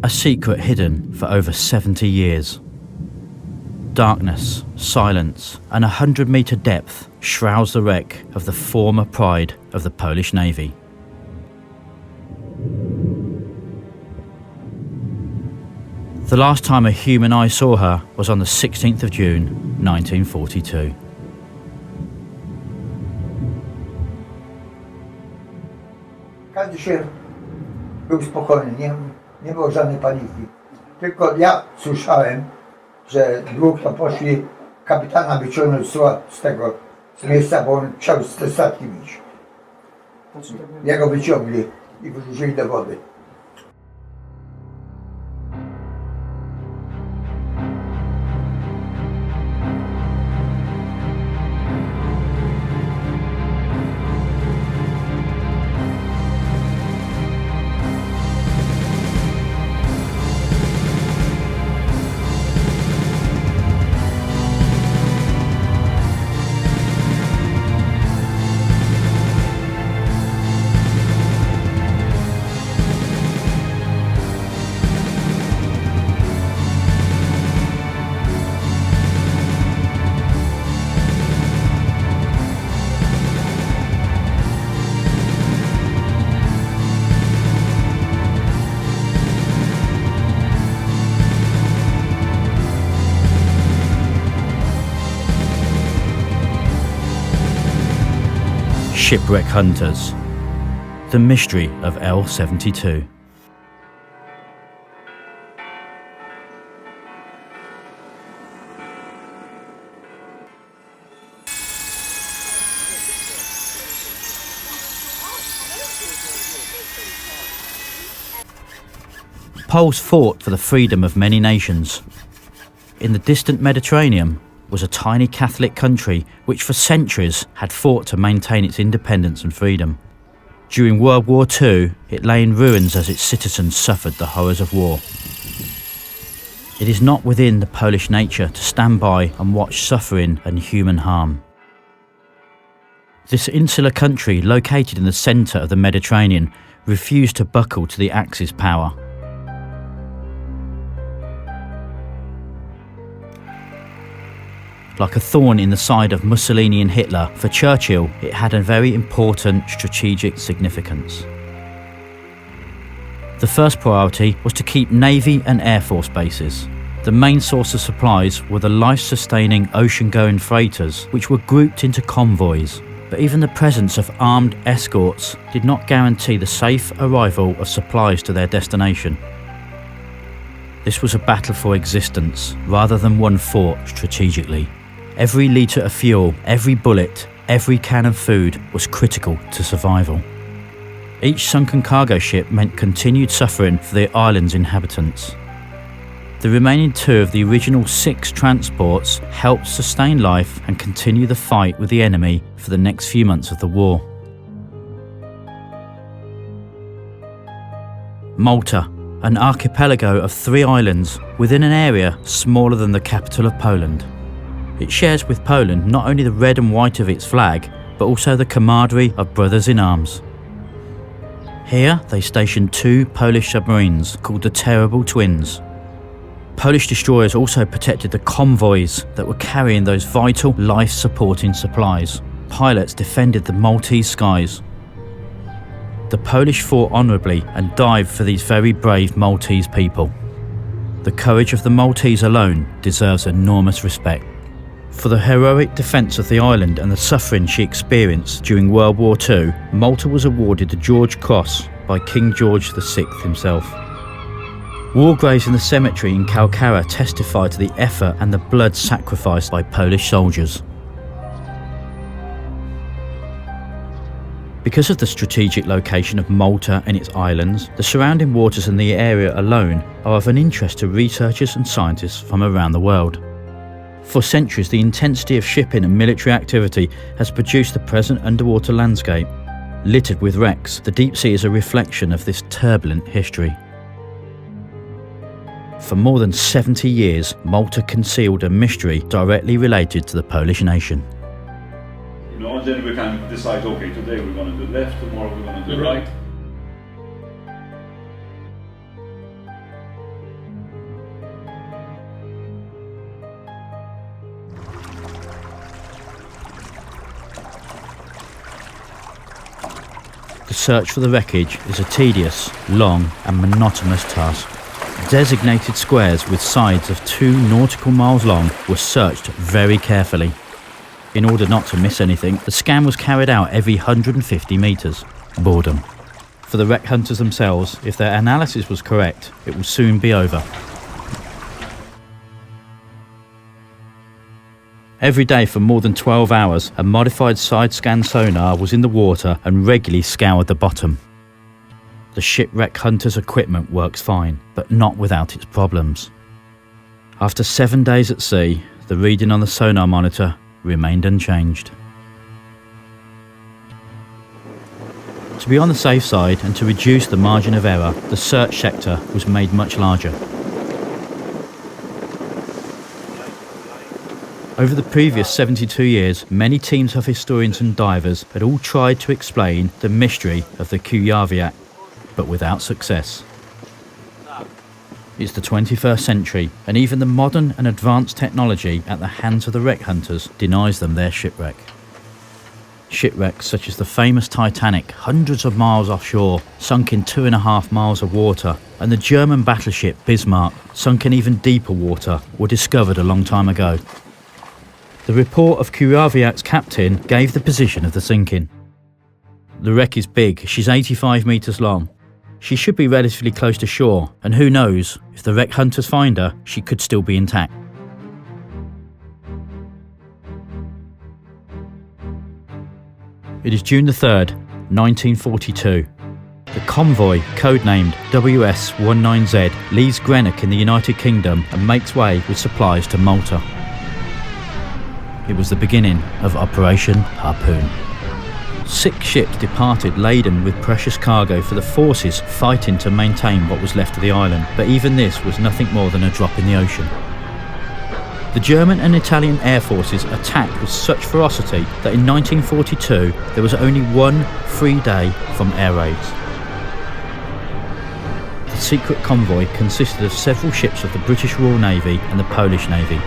a secret hidden for over 70 years. Darkness, silence, and 100-metre depth shrouds the wreck of the former pride of the Polish Navy. The last time a human eye saw her was on the 16th of June 1942. Każdy się był spokojny, nie było żadnej paniki. Tylko ja słyszałem, że dwóch to poszli kapitana wyciągnąć z miejsca, bo on chciał z te statki iść. Jego wyciągli i wyrzucili do wody. Shipwreck Hunters. The mystery of L72. Poles fought for the freedom of many nations. In the distant Mediterranean was a tiny Catholic country which for centuries had fought to maintain its independence and freedom. During World War II, it lay in ruins as its citizens suffered the horrors of war. It is not within the Polish nature to stand by and watch suffering and human harm. This insular country, located in the centre of the Mediterranean, refused to buckle to the Axis power. Like a thorn in the side of Mussolini and Hitler, for Churchill it had a very important strategic significance. The first priority was to keep Navy and Air Force bases. The main source of supplies were the life-sustaining ocean-going freighters, which were grouped into convoys. But even the presence of armed escorts did not guarantee the safe arrival of supplies to their destination. This was a battle for existence, rather than one fought strategically. Every litre of fuel, every bullet, every can of food was critical to survival. Each sunken cargo ship meant continued suffering for the island's inhabitants. The remaining 2 of the original 6 transports helped sustain life and continue the fight with the enemy for the next few months of the war. Malta, an archipelago of 3 islands within an area smaller than the capital of Poland. It shares with Poland not only the red and white of its flag, but also the camaraderie of brothers in arms. Here they stationed 2 Polish submarines called the Terrible Twins. Polish destroyers also protected the convoys that were carrying those vital life-supporting supplies. Pilots defended the Maltese skies. The Polish fought honourably and died for these very brave Maltese people. The courage of the Maltese alone deserves enormous respect. For the heroic defence of the island and the suffering she experienced during World War II, Malta was awarded the George Cross by King George VI himself. War graves in the cemetery in Kalkara testify to the effort and the blood sacrificed by Polish soldiers. Because of the strategic location of Malta and its islands, the surrounding waters in the area alone are of an interest to researchers and scientists from around the world. For centuries, the intensity of shipping and military activity has produced the present underwater landscape. Littered with wrecks, the deep sea is a reflection of this turbulent history. For more than 70 years, Malta concealed a mystery directly related to the Polish nation. You know, and then we can decide, okay, today we're going to do left, tomorrow we're going to do right. search for the wreckage is a tedious, long and monotonous task. Designated squares with sides of 2 nautical miles long were searched very carefully. In order not to miss anything, the scan was carried out every 150 metres. Boredom. For the wreck hunters themselves, if their analysis was correct, it will soon be over. Every day for more than 12 hours, a modified side-scan sonar was in the water and regularly scoured the bottom. The Shipwreck Hunters equipment works fine, but not without its problems. After 7 days at sea, the reading on the sonar monitor remained unchanged. To be on the safe side and to reduce the margin of error, the search sector was made much larger. Over the previous 72 years, many teams of historians and divers had all tried to explain the mystery of the Kujawiak, but without success. It's the 21st century, and even the modern and advanced technology at the hands of the wreck hunters denies them their shipwreck. Shipwrecks such as the famous Titanic, hundreds of miles offshore, sunk in 2.5 miles of water, and the German battleship Bismarck, sunk in even deeper water, were discovered a long time ago. The report of Kujawiak's captain gave the position of the sinking. The wreck is big, she's 85 metres long. She should be relatively close to shore, and who knows, if the wreck hunters find her, she could still be intact. It is June the 3rd, 1942. The convoy, codenamed WS-19Z, leaves Greenock in the United Kingdom and makes way with supplies to Malta. It was the beginning of Operation Harpoon. 6 ships departed laden with precious cargo for the forces fighting to maintain what was left of the island, but even this was nothing more than a drop in the ocean. The German and Italian air forces attacked with such ferocity that in 1942 there was only 1 free day from air raids. The secret convoy consisted of several ships of the British Royal Navy and the Polish Navy.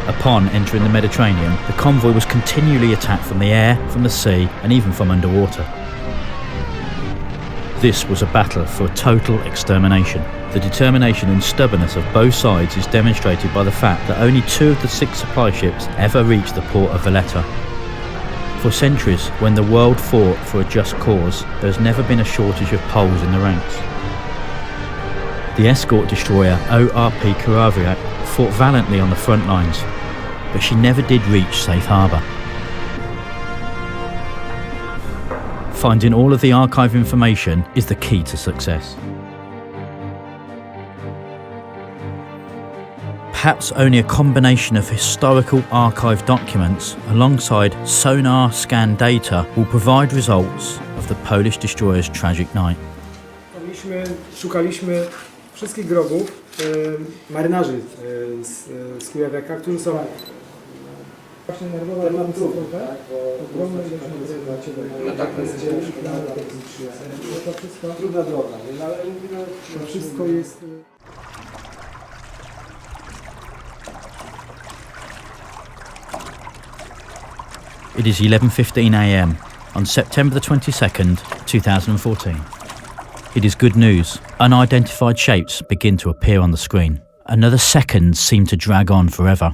Upon entering the Mediterranean, the convoy was continually attacked from the air, from the sea, and even from underwater. This was a battle for a total extermination. The determination and stubbornness of both sides is demonstrated by the fact that only 2 of the 6 supply ships ever reached the port of Valletta. For centuries, when the world fought for a just cause, there has never been a shortage of Poles in the ranks. The escort destroyer ORP Kujawiak fought valiantly on the front lines, but she never did reach safe harbour. Finding all of the archive information is the key to success. Perhaps only a combination of historical archive documents alongside sonar scan data will provide results of the Polish destroyer's tragic night. Szukaliśmy wszystkich grobów marynarzy z Kujawiaka, którzy są właśnie nerwowe, ogromne to wszystko trudna droga, ale to wszystko jest. It is 11:15 a.m. on September the 22nd, 2014. It is good news. Unidentified shapes begin to appear on the screen. Another second seemed to drag on forever.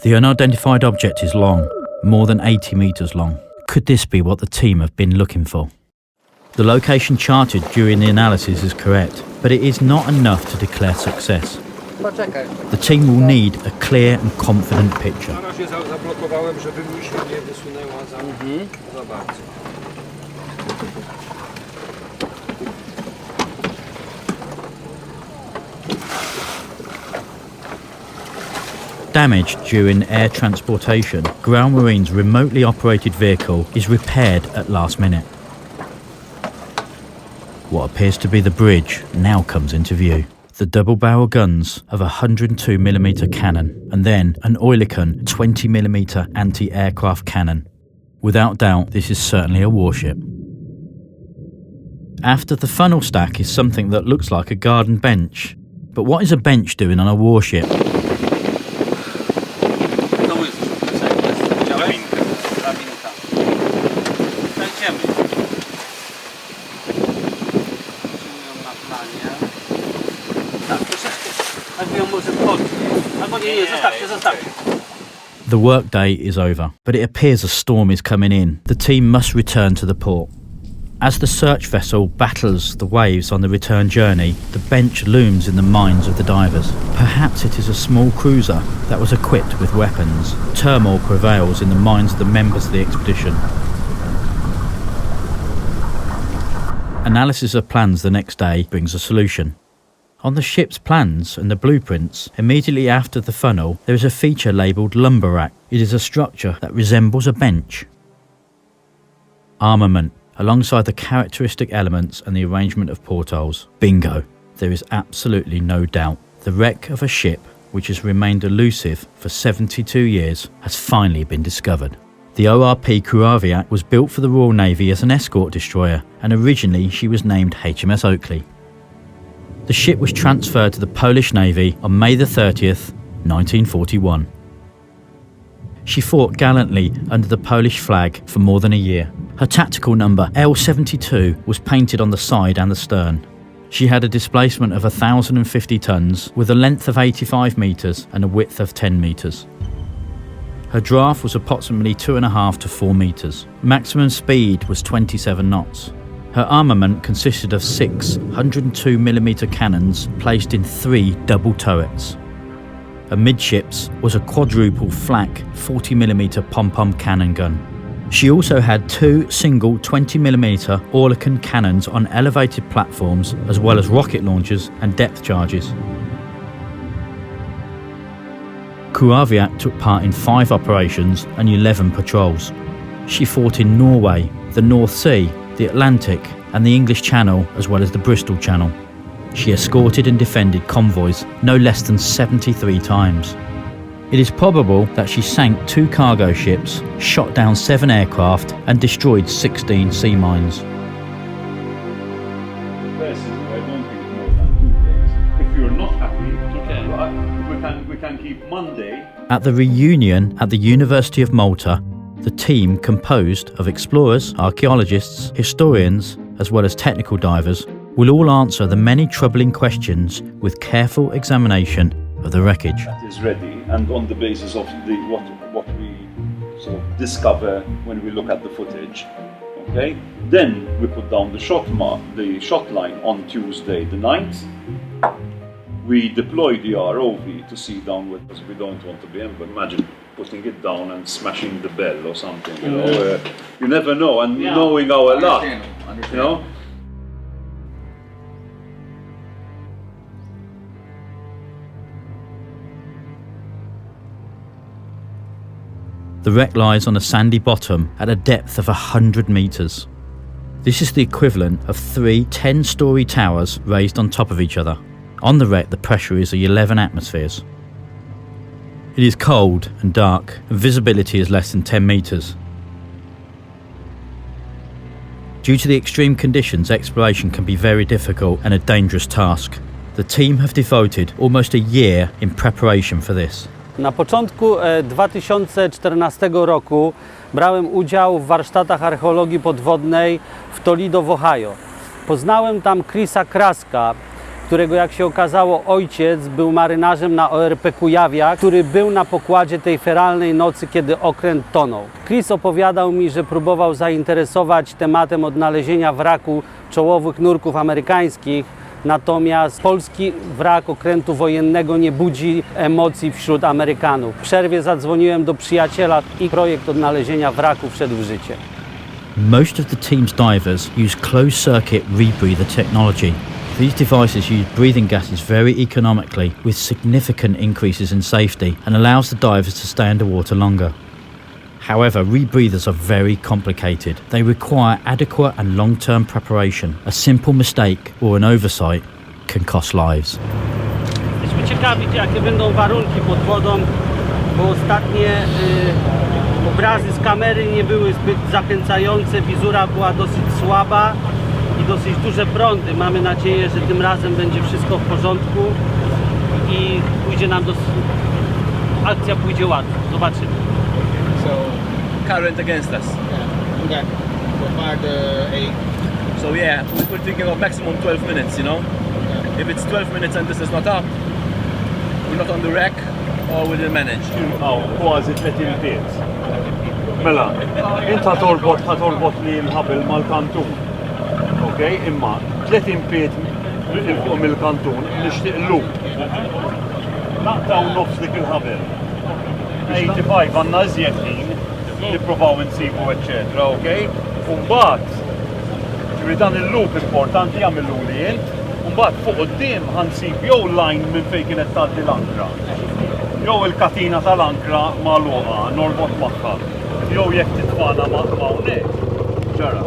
The unidentified object is long, more than 80 metres long. Could this be what the team have been looking for? The location charted during the analysis is correct, but it is not enough to declare success. The team will need a clear and confident picture. Na razie zablokowałem, żeby mi się nie wysunęła za bardzo. Damaged during air transportation, Ground Marine's remotely operated vehicle is repaired at last minute. What appears to be the bridge now comes into view. The double-barrel guns of a 102mm cannon, and then an Oerlikon 20mm anti-aircraft cannon. Without doubt, this is certainly a warship. After the funnel stack is something that looks like a garden bench. But what is a bench doing on a warship? The workday is over, but it appears a storm is coming in. The team must return to the port. As the search vessel battles the waves on the return journey, the bench looms in the minds of the divers. Perhaps it is a small cruiser that was equipped with weapons. Turmoil prevails in the minds of the members of the expedition. Analysis of plans the next day brings a solution. On the ship's plans and the blueprints, immediately after the funnel, there is a feature labelled lumber rack. It is a structure that resembles a bench. Armament, alongside the characteristic elements and the arrangement of portholes. Bingo! There is absolutely no doubt. The wreck of a ship, which has remained elusive for 72 years, has finally been discovered. The ORP Kujawiak was built for the Royal Navy as an escort destroyer, and originally she was named HMS Oakley. The ship was transferred to the Polish Navy on May the 30th, 1941. She fought gallantly under the Polish flag for more than a year. Her tactical number, L72, was painted on the side and the stern. She had a displacement of 1,050 tons, with a length of 85 metres and a width of 10 metres. Her draft was approximately 2.5 to 4 metres. Maximum speed was 27 knots. Her armament consisted of 6 102mm cannons placed in 3 double turrets. Amidships was a quadruple flak 40mm pom-pom cannon gun. She also had 2 single 20mm Oerlikon cannons on elevated platforms, as well as rocket launchers and depth charges. Kujawiak took part in 5 operations and 11 patrols. She fought in Norway, the North Sea, the Atlantic and the English Channel, as well as the Bristol Channel. She escorted and defended convoys no less than 73 times. It is probable that she sank 2 cargo ships, shot down 7 aircraft and destroyed 16 sea mines. I don't think more than 2 days. If you're not happy, we can keep Monday. At the reunion at the University of Malta, the team, composed of explorers, archaeologists, historians, as well as technical divers, will all answer the many troubling questions with careful examination of the wreckage. That is ready, and on the basis of what we sort of discover when we look at the footage, okay? Then we put down the shot line on Tuesday the 9th. We deploy the ROV to see downward, because we don't want to be imagine putting it down and smashing the bell or something, you know. You never know, and knowing our luck, you know. The wreck lies on a sandy bottom at a depth of 100 metres. This is the equivalent of 3 10-storey towers raised on top of each other. On the wreck, the pressure is 11 atmospheres. It is cold and dark, and visibility is less than 10 metres. Due to the extreme conditions, exploration can be very difficult and a dangerous task. The team have devoted almost a year in preparation for this. Na początku 2014 roku brałem udział w warsztatach archeologii podwodnej w Toledo w Ohio. Poznałem tam Chrisa Kraska, którego, jak się okazało, ojciec był marynarzem na ORP Kujawiak, który był na pokładzie tej feralnej nocy, kiedy okręt tonął. Chris opowiadał mi, że próbował zainteresować tematem odnalezienia wraku czołowych nurków amerykańskich, natomiast polski wrak okrętu wojennego nie budzi emocji wśród Amerykanów. W przerwie zadzwoniłem do przyjaciela i projekt odnalezienia wraku wszedł w życie. Most of the team's divers use closed-circuit rebreather technology. These devices use breathing gases very economically, with significant increases in safety, and allows the divers to stay underwater longer. However, rebreathers are very complicated. They require adequate and long-term preparation. A simple mistake or an oversight can cost lives. Jesteśmy ciekawi, jakie będą warunki pod wodą, bo ostatnie obrazy z kamery nie były zbyt zachęcające, wizura była dosyć słaba i dosyć duże prądy. Mamy nadzieję, że tym razem będzie wszystko w porządku i pójdzie nam akcja pójdzie łatwo. Zobaczymy. So current against us. Yeah. Okay. So 5 to 8. So yeah, we're thinking of maximum 12 minutes, you know? Yeah. If it's 12 minutes and this is not up, we're not on the wreck, or we didn't manage? Kważi 30 piet. Mela, inta ħatorbot li l-ħabel mal-kantun. Ok, imma 30 piet il-fuq mill-kantun nixtieq l-lup. Naqtaw nofs dik il-ħabel. 85 għandna iżjed ħin nippruvaw insibu eċċetra, ok? U mbagħad ġifieri dan il-lup importanti jagħmillu li int, u mbagħad fuq quddiem ħansib jew line minn fejn kienet tgħaddi l-ankra. Jew il-katina tal-ankra magħluqa norbot magħha. Jew jekk titfana ma' hawnhekk. Ġara.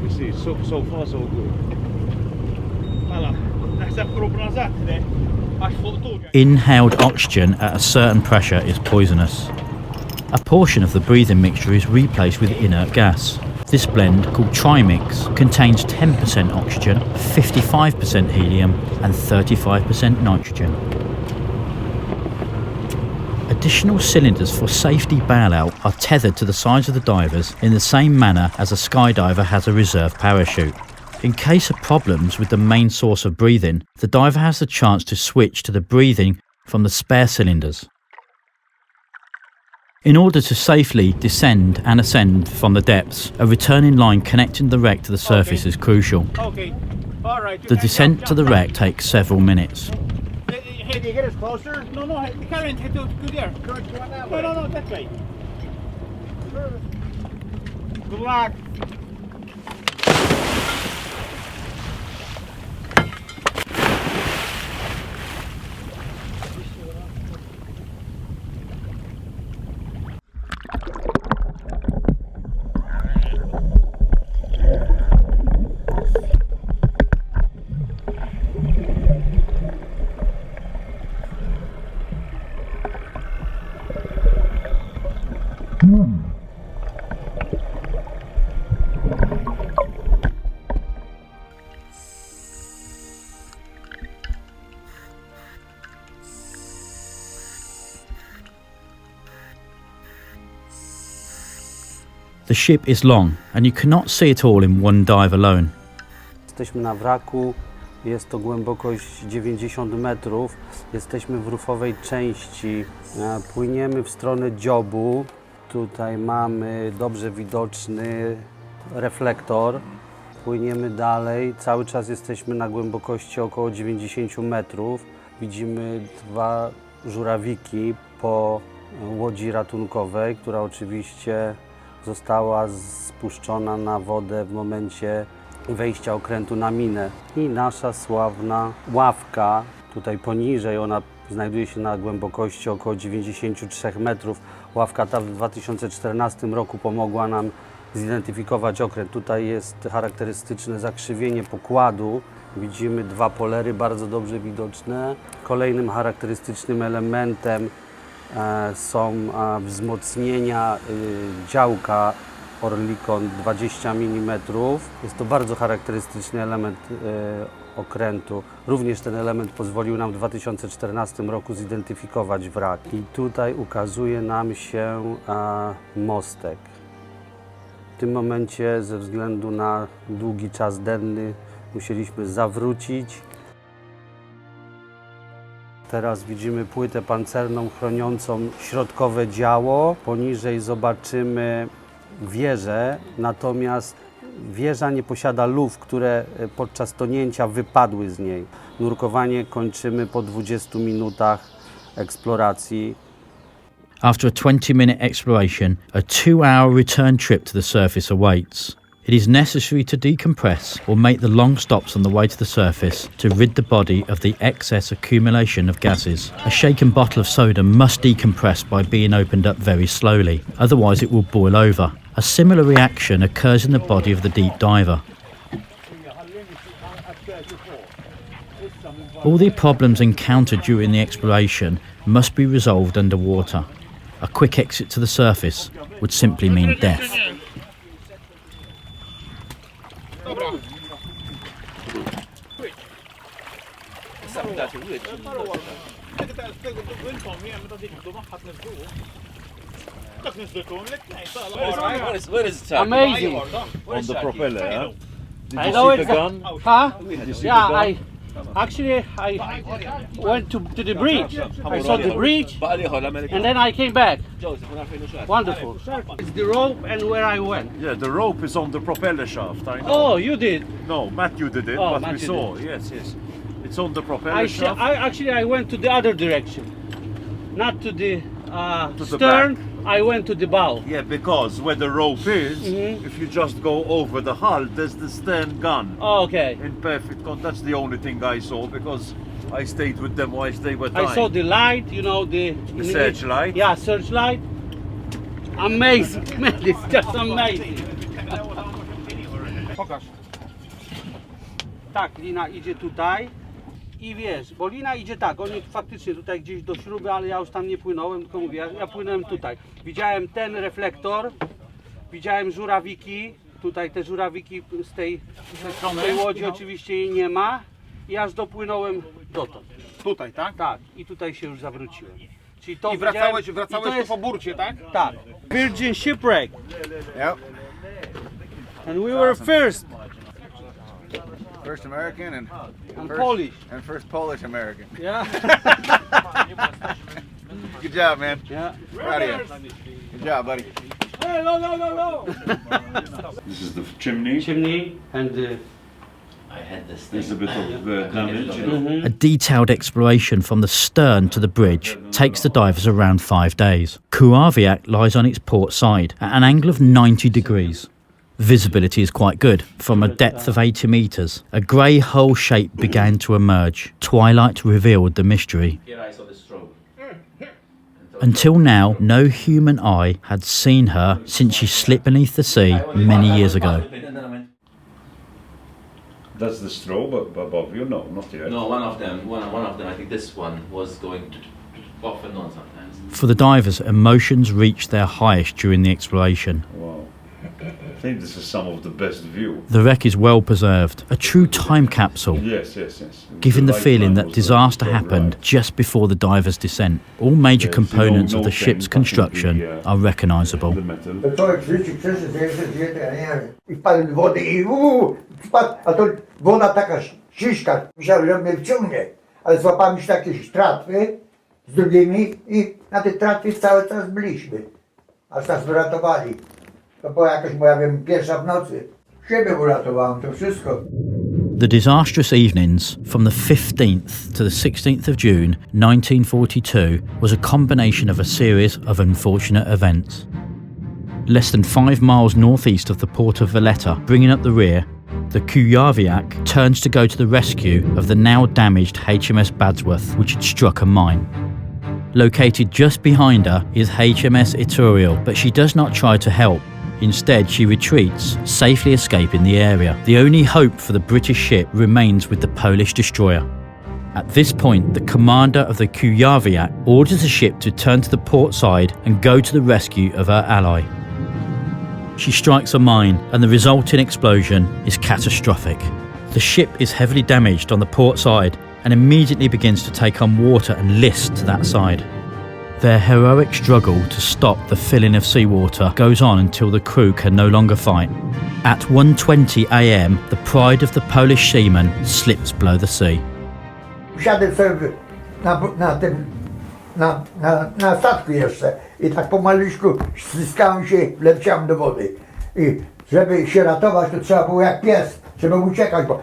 You see, so far so good. Inhaled oxygen at a certain pressure is poisonous. A portion of the breathing mixture is replaced with inert gas. This blend, called trimix, contains 10% oxygen, 55% helium and 35% nitrogen. Additional cylinders for safety bailout are tethered to the sides of the divers in the same manner as a skydiver has a reserve parachute. In case of problems with the main source of breathing, the diver has the chance to switch to the breathing from the spare cylinders. In order to safely descend and ascend from the depths, a returning line connecting the wreck to the surface is crucial. The descent to the wreck takes several minutes. Hey, do you get us closer? No, the current had to go there. Current going that way. No, that way. Good luck. The ship is long and you cannot see it all in one dive alone. Jesteśmy na wraku, jest to głębokość 90 metrów. Jesteśmy w rufowej części. Płyniemy w stronę dziobu. Tutaj mamy dobrze widoczny reflektor. Płyniemy dalej. Cały czas jesteśmy na głębokości około 90 metrów. Widzimy dwa żurawiki po łodzi ratunkowej, która oczywiście została spuszczona na wodę w momencie wejścia okrętu na minę. I nasza sławna ławka, tutaj poniżej, ona znajduje się na głębokości około 93 metrów. Ławka ta w 2014 roku pomogła nam zidentyfikować okręt. Tutaj jest charakterystyczne zakrzywienie pokładu. Widzimy dwa polery bardzo dobrze widoczne. Kolejnym charakterystycznym elementem są wzmocnienia działka Orlikon 20 mm. Jest to bardzo charakterystyczny element okrętu. Również ten element pozwolił nam w 2014 roku zidentyfikować wrak. I tutaj ukazuje nam się mostek. W tym momencie ze względu na długi czas denny musieliśmy zawrócić. Teraz widzimy płytę pancerną chroniącą środkowe działo. Poniżej zobaczymy wieżę, natomiast wieża nie posiada luf, które podczas tonięcia wypadły z niej. Nurkowanie kończymy po 20 minutach eksploracji. After a 20-minute exploration, a 2-hour return trip to the surface awaits. It is necessary to decompress or make the long stops on the way to the surface to rid the body of the excess accumulation of gases. A shaken bottle of soda must decompress by being opened up very slowly, otherwise it will boil over. A similar reaction occurs in the body of the deep diver. All the problems encountered during the exploration must be resolved underwater. A quick exit to the surface would simply mean death. Where is it? Amazing! On the propeller, huh? Did I you know see the it's gun? Huh? Did you see Yeah, the gun? Actually, I went to the bridge. I saw the bridge, and then I came back. Wonderful. It's the rope and where I went. Yeah, the rope is on the propeller shaft. I know. Oh, you did. No, Matthew did it, Oh, but we Matthew saw. Yes. It's on the propeller I shaft. actually went to the other direction, not to the the stern. I went to the bow. Yeah, because where the rope is, Mhm. if you just go over the hull, there's the stern gun. Oh, okay. In perfect contact. That's the only thing I saw because I stayed with them whilst they were tying. I saw the light, you know, the searchlight. Yeah, searchlight. Amazing, man, it's just amazing. Pokaż. Tak, lina idzie tutaj i wiesz, bo lina idzie tak, oni faktycznie tutaj gdzieś do śruby, ale ja już tam nie płynąłem, tylko mówię, ja płynąłem tutaj. Widziałem ten reflektor, widziałem żurawiki, tutaj te żurawiki z tej łodzi oczywiście jej nie ma i aż dopłynąłem dotąd. Tutaj, tak? Tak, i tutaj się już zawróciłem. Czyli to I wracałeś widziałem, i to tu jest, po burcie, tak? tak. Virgin Shipwreck. Yep. And we were first. First American and Polish. and first Polish American. Yeah. Good job, man. Yeah. Proud of you. Good job, buddy. Hey, no. This is the chimney. Chimney and There's a bit of damage. A detailed exploration from the stern to the bridge takes the divers around 5 days. Kujawiak lies on its port side at an angle of 90 degrees. Visibility is quite good. From a depth of 80 metres, a grey hull shape began to emerge. Twilight revealed the mystery. Here I saw the strobe. Until now, no human eye had seen her since she slipped beneath the sea many years ago. That's the strobe above you? No, not yet. No, one of them, I think this one was going to off and on sometimes. For the divers, emotions reached their highest during the exploration. Wow. I think this is some of the best view. The wreck is well preserved, a true time capsule, Yes. giving the feeling that was disaster very happened right. just before the divers' descent. All major Yes, components no of the change, ship's construction completely, are recognisable. The metal. To człowiek w życiu przeszedł, ja nie wiem. I wpadł do wody i wpadł, a to woda taka ściśka. Myślałem, że mnie wciągnie. Ale złapałem się takie tratwy z drugimi i na tej tratwie cały czas byliśmy. Aż nas wyratowali. To była jakaś moja, wiem, pierwsza w nocy. Siebie uratowałem, to wszystko. The disastrous evenings from the 15th to the 16th of June 1942 was a combination of a series of unfortunate events. Less than 5 miles northeast of the port of Valletta, bringing up the rear, the Kujawiak turns to go to the rescue of the now damaged HMS Badsworth, which had struck a mine. Located just behind her is HMS Itouriel, but she does not try to help. Instead, she retreats, safely escaping the area. The only hope for the British ship remains with the Polish destroyer. At this point, the commander of the Kujawiak orders the ship to turn to the port side and go to the rescue of her ally. She strikes a mine, and the resulting explosion is catastrophic. The ship is heavily damaged on the port side and immediately begins to take on water and list to that side. Their heroic struggle to stop the filling of seawater goes on until the crew can no longer fight. At 1:20 a.m, the pride of the Polish seamen slips below the sea. Siadłem sobie na statku jeszcze i tak pomaluśku ściskałem się, wleciałem do wody. I żeby się ratować, to trzeba było jak pies, żeby uciekać, bo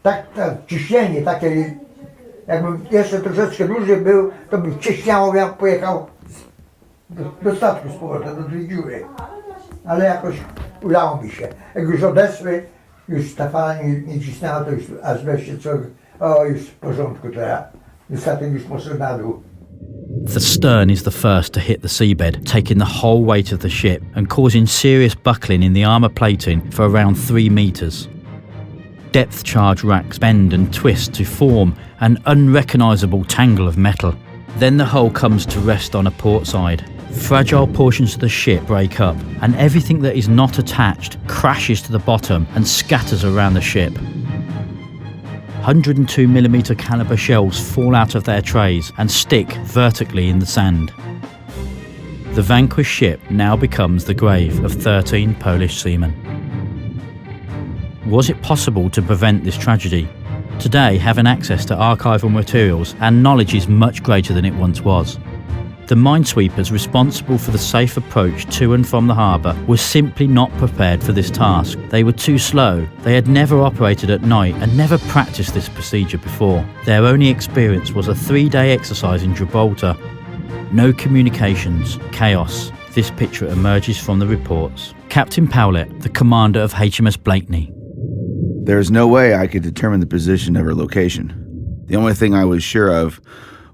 tak ciśnienie takie, jakbym jeszcze troszeczkę dłużej był, to by ciśniało, ja pojechał do statku z powrotem, do tej dziury. Ale jakoś udało mi się. Jak już odeszły, już ta fala nie cisnęła, to już aż wreszcie już w porządku teraz. Niestety już poszedł na dół. The stern is the first to hit the seabed, taking the whole weight of the ship and causing serious buckling in the armour plating for around 3 metres. Depth charge racks bend and twist to form an unrecognisable tangle of metal. Then the hull comes to rest on a port side. Fragile portions of the ship break up, and everything that is not attached crashes to the bottom and scatters around the ship. 102mm caliber shells fall out of their trays and stick vertically in the sand. The vanquished ship now becomes the grave of 13 Polish seamen. Was it possible to prevent this tragedy? Today, having access to archival materials and knowledge is much greater than it once was. The minesweepers responsible for the safe approach to and from the harbour were simply not prepared for this task. They were too slow. They had never operated at night and never practiced this procedure before. Their only experience was a 3-day exercise in Gibraltar. No communications, chaos. This picture emerges from the reports. Captain Powlett, the commander of HMS Blakeney. There's no way I could determine the position of her location. The only thing I was sure of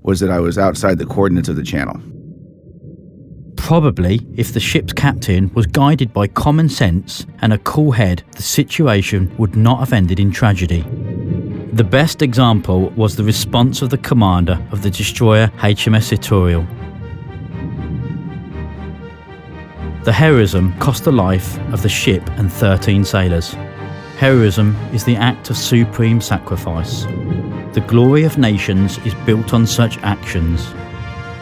was that I was outside the coordinates of the channel. Probably, if the ship's captain was guided by common sense and a cool head, the situation would not have ended in tragedy. The best example was the response of the commander of the destroyer HMS Itouriel. The heroism cost the life of the ship and 13 sailors. Heroism is the act of supreme sacrifice. The glory of nations is built on such actions.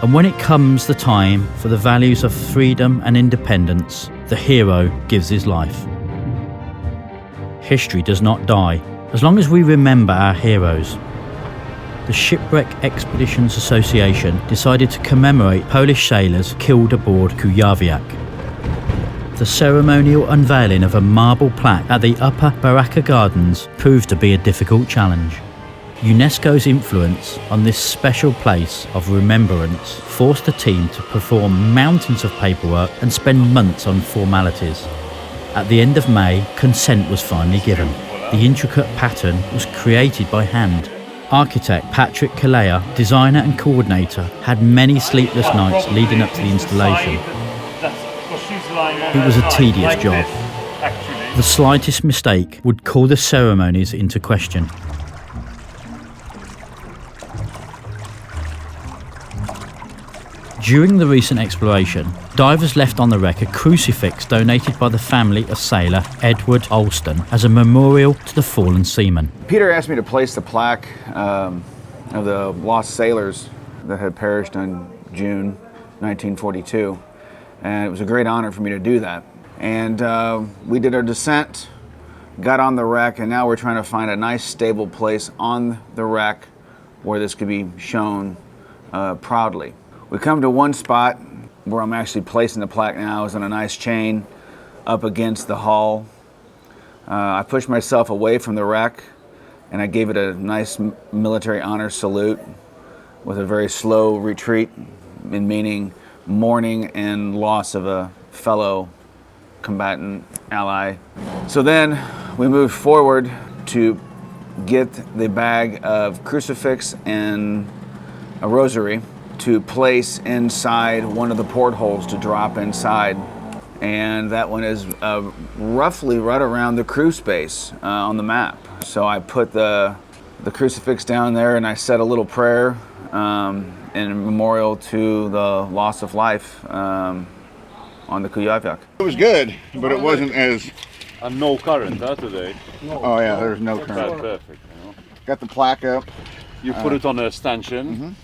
And when it comes the time for the values of freedom and independence, the hero gives his life. History does not die, as long as we remember our heroes. The Shipwreck Expeditions Association decided to commemorate Polish sailors killed aboard Kujawiak. The ceremonial unveiling of a marble plaque at the Upper Baraka Gardens proved to be a difficult challenge. UNESCO's influence on this special place of remembrance forced the team to perform mountains of paperwork and spend months on formalities. At the end of May, consent was finally given. The intricate pattern was created by hand. Architect Patrick Kalea, designer and coordinator, had many sleepless nights leading up to the installation. It was a tedious job. The slightest mistake would call the ceremonies into question. During the recent exploration, divers left on the wreck a crucifix donated by the family of sailor Edward Alston as a memorial to the fallen seaman. Peter asked me to place the plaque of the lost sailors that had perished on June 1942, and it was a great honor for me to do that. And we did our descent, got on the wreck, and now we're trying to find a nice stable place on the wreck where this could be shown proudly. We come to one spot where I'm actually placing the plaque now. Is on a nice chain up against the hull. I pushed myself away from the wreck and I gave it a nice military honor salute with a very slow retreat, in meaning mourning and loss of a fellow combatant ally. So then we moved forward to get the bag of crucifix and a rosary to place inside one of the portholes to drop inside. And that one is roughly right around the crew space on the map. So I put the crucifix down there and I said a little prayer in memorial to the loss of life on the Kujawiak. It was good, but it wasn't as... And no current today. Oh yeah, there's no current. Perfect. You know? Got the plaque up. You put it on a stanchion.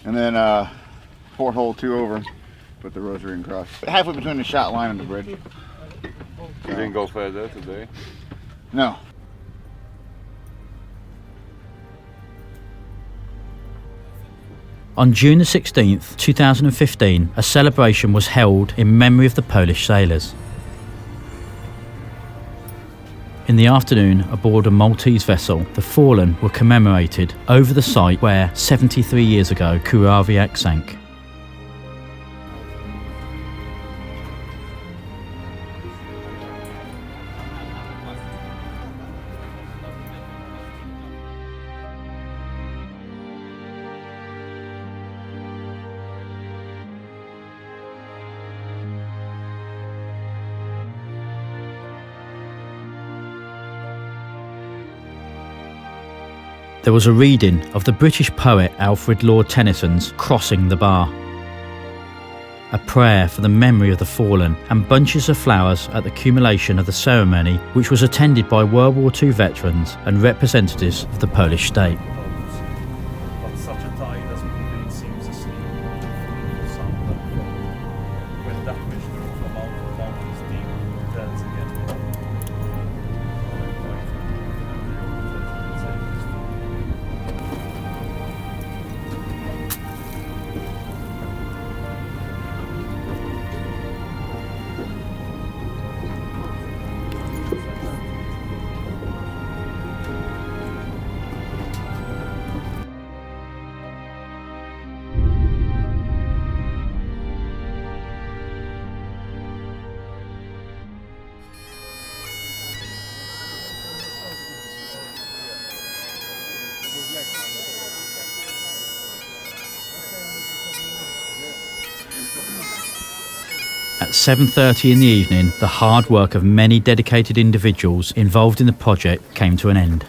And then porthole 2 over, put the rosary and cross. Halfway between the shot line and the bridge. You didn't go further today? No. On June the 16th, 2015, a celebration was held in memory of the Polish sailors. In the afternoon, aboard a Maltese vessel, the fallen were commemorated over the site where 73 years ago Kujawiak sank. There was a reading of the British poet Alfred Lord Tennyson's Crossing the Bar. A prayer for the memory of the fallen and bunches of flowers at the culmination of the ceremony, which was attended by World War II veterans and representatives of the Polish state. But such a tide as moving seems asleep. When that which grew from out the mountains deep turns again. At 7:30 in the evening, the hard work of many dedicated individuals involved in the project came to an end.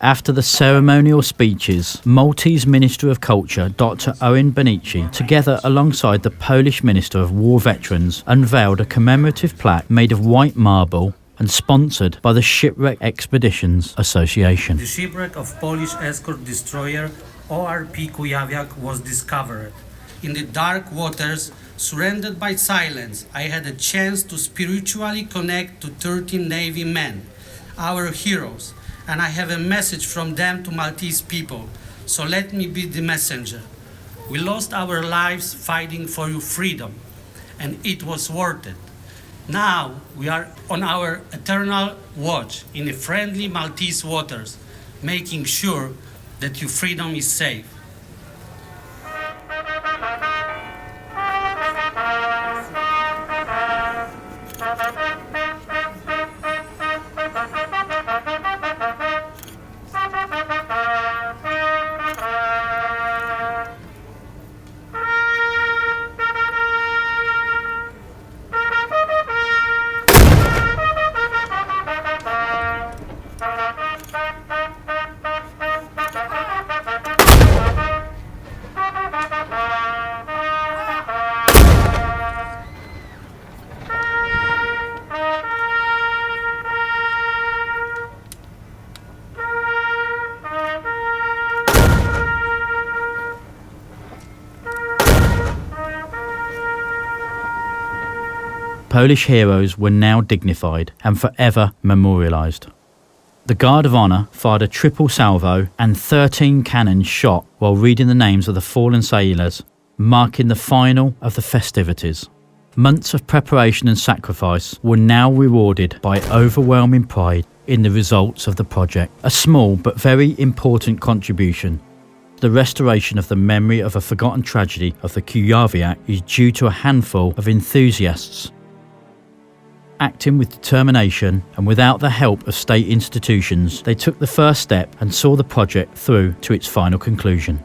After the ceremonial speeches, Maltese Minister of Culture Dr. Owen Benici, together alongside the Polish Minister of War Veterans, unveiled a commemorative plaque made of white marble and sponsored by the Shipwreck Expeditions Association. The shipwreck of Polish escort destroyer ORP Kujawiak was discovered. In the dark waters, surrounded by silence, I had a chance to spiritually connect to 13 Navy men, our heroes, and I have a message from them to Maltese people, so let me be the messenger. We lost our lives fighting for your freedom, and it was worth it. Now we are on our eternal watch in the friendly Maltese waters, making sure that your freedom is safe. Polish heroes were now dignified and forever memorialised. The Guard of Honour fired a triple salvo and 13 cannons shot while reading the names of the fallen sailors, marking the final of the festivities. Months of preparation and sacrifice were now rewarded by overwhelming pride in the results of the project, a small but very important contribution. The restoration of the memory of a forgotten tragedy of the Kujawiak is due to a handful of enthusiasts. Acting with determination and without the help of state institutions, they took the first step and saw the project through to its final conclusion.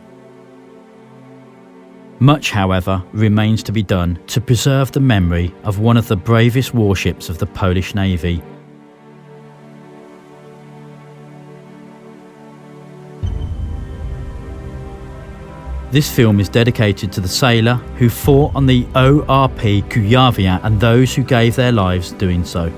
Much, however, remains to be done to preserve the memory of one of the bravest warships of the Polish Navy. This film is dedicated to the sailor who fought on the ORP Kujawiak and those who gave their lives doing so.